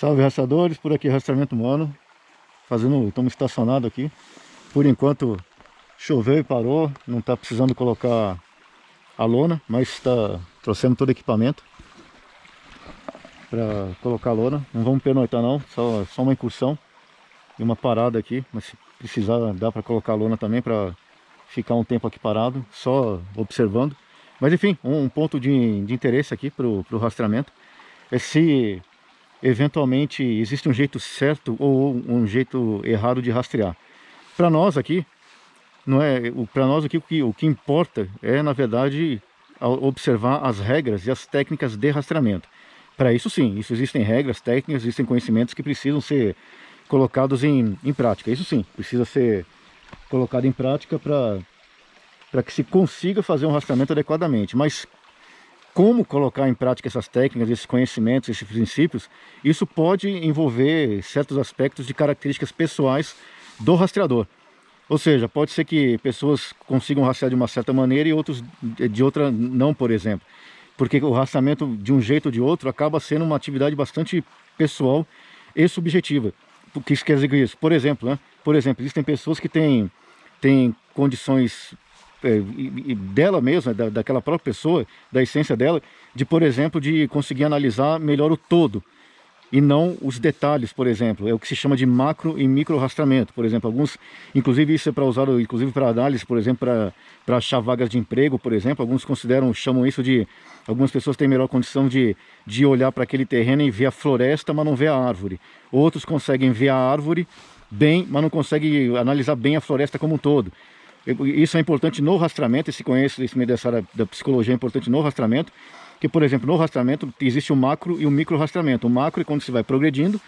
Salve rastreadores, por aqui rastreamento humano. Estamos estacionados aqui. Por enquanto choveu e parou, não está precisando colocar a lona, mas trouxemos todo o equipamento para colocar a lona. Não vamos pernoitar não, só uma incursão e uma parada aqui, mas se precisar dá para colocar a lona também para ficar um tempo aqui parado, só observando. Mas enfim, um ponto de interesse aqui para o rastreamento é se eventualmente existe um jeito certo ou um jeito errado de rastrear. Para nós aqui, não é, para nós aqui o que importa é, na verdade, observar as regras e as técnicas de rastreamento. Para isso sim, existem regras, técnicas, existem conhecimentos que precisam ser colocados em prática. Isso sim, precisa ser colocado em prática para que se consiga fazer um rastreamento adequadamente. Mas como colocar em prática essas técnicas, esses conhecimentos, esses princípios, isso pode envolver certos aspectos de características pessoais do rastreador. Ou seja, pode ser que pessoas consigam rastrear de uma certa maneira e outros de outra não, por exemplo. Porque o rastreamento de um jeito ou de outro acaba sendo uma atividade bastante pessoal e subjetiva. O que isso quer dizer com isso? Por exemplo, existem pessoas que têm condições dela mesma, daquela própria pessoa, da essência dela, de, por exemplo, de conseguir analisar melhor o todo e não os detalhes, por exemplo. É o que se chama de macro e micro rastreamento, por exemplo. Inclusive isso é para usar, inclusive para análise, por exemplo, para achar vagas de emprego, por exemplo. Alguns chamam isso de, algumas pessoas têm melhor condição de olhar para aquele terreno e ver a floresta, mas não ver a árvore. Outros conseguem ver a árvore bem, mas não conseguem analisar bem a floresta como um todo. Isso é importante no rastreamento, esse meio dessa área da psicologia é importante no rastreamento, que, por exemplo, no rastreamento existe o macro e o micro rastreamento. O macro é quando se vai progredindo,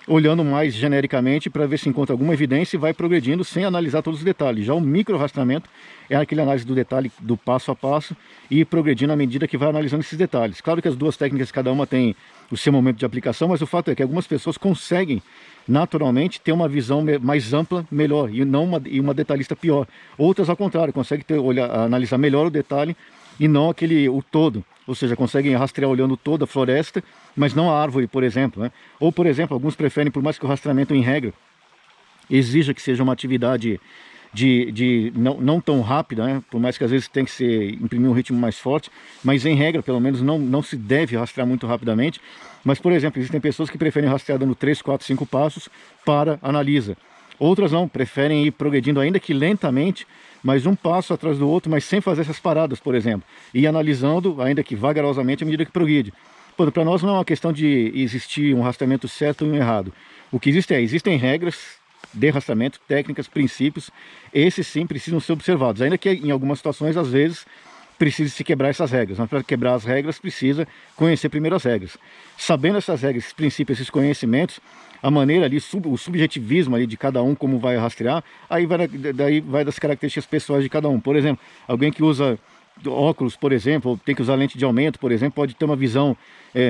olhando mais genericamente para ver se encontra alguma evidência e vai progredindo sem analisar todos os detalhes. Já o micro rastreamento é aquele análise do detalhe, do passo a passo, e ir progredindo à medida que vai analisando esses detalhes. Claro que as duas técnicas, cada uma tem o seu momento de aplicação, mas o fato é que algumas pessoas conseguem naturalmente ter uma visão mais ampla, melhor, e uma detalhista pior. Outras, ao contrário, conseguem analisar melhor o detalhe e não o todo. Ou seja, conseguem rastrear olhando toda a floresta, mas não a árvore, por exemplo, né? Ou, por exemplo, alguns preferem, por mais que o rastreamento em regra exija que seja uma atividade não tão rápida, né? Por mais que às vezes tem que imprimir um ritmo mais forte, mas em regra, pelo menos, não se deve rastrear muito rapidamente. Mas, por exemplo, existem pessoas que preferem rastrear dando 3, 4, 5 passos para analisa. Outras não, preferem ir progredindo ainda que lentamente, mas um passo atrás do outro, mas sem fazer essas paradas, por exemplo. E analisando, ainda que vagarosamente, à medida que progride. Para nós não é uma questão de existir um rastreamento certo ou um errado. O que existem regras de rastreamento, técnicas, princípios. Esses sim precisam ser observados. Ainda que em algumas situações, às vezes, precisa se quebrar essas regras. Mas para quebrar as regras, precisa conhecer primeiro as regras. Sabendo essas regras, esses princípios, esses conhecimentos, a maneira ali, o subjetivismo ali de cada um, como vai rastrear, daí vai das características pessoais de cada um. Por exemplo, alguém que usa óculos, por exemplo, ou tem que usar lente de aumento, por exemplo, pode ter uma visão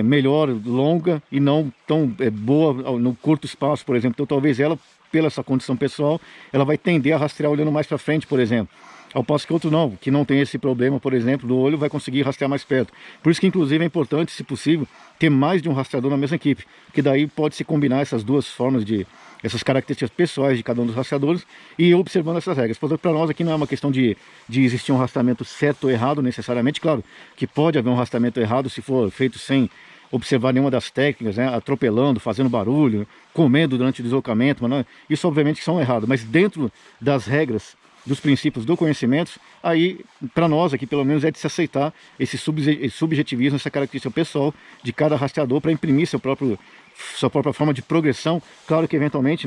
melhor, longa e não tão boa no curto espaço, por exemplo. Então talvez ela, pela essa condição pessoal, ela vai tender a rastrear olhando mais para frente, por exemplo. Ao passo que outro não, que não tem esse problema, por exemplo, do olho, vai conseguir rastrear mais perto. Por isso que, inclusive, é importante, se possível, ter mais de um rastreador na mesma equipe, que daí pode-se combinar essas duas formas essas características pessoais de cada um dos rastreadores e ir observando essas regras. Portanto, para nós aqui não é uma questão de existir um rastreamento certo ou errado necessariamente. Claro que pode haver um rastreamento errado se for feito sem observar nenhuma das técnicas, né? Atropelando, fazendo barulho, comendo durante o deslocamento, mas isso obviamente que são errados. Mas dentro das regras, dos princípios do conhecimento, aí para nós aqui pelo menos é de se aceitar esse subjetivismo, essa característica pessoal de cada rastreador para imprimir sua própria forma de progressão. Claro que eventualmente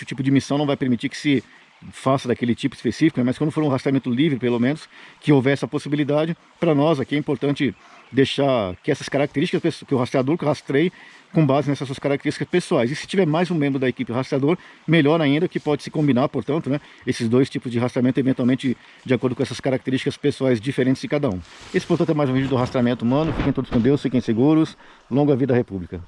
o tipo de missão não vai permitir que se faça daquele tipo específico, né? Mas quando for um rastreamento livre, pelo menos, que houver essa possibilidade, para nós aqui é importante deixar que essas características que o rastreador rastreie com base nessas suas características pessoais. E se tiver mais um membro da equipe rastreador, melhor ainda, que pode se combinar, portanto, né, esses dois tipos de rastreamento, eventualmente de acordo com essas características pessoais diferentes de cada um. Esse, portanto, é mais um vídeo do rastreamento humano. Fiquem todos com Deus, fiquem seguros. Longa vida à República.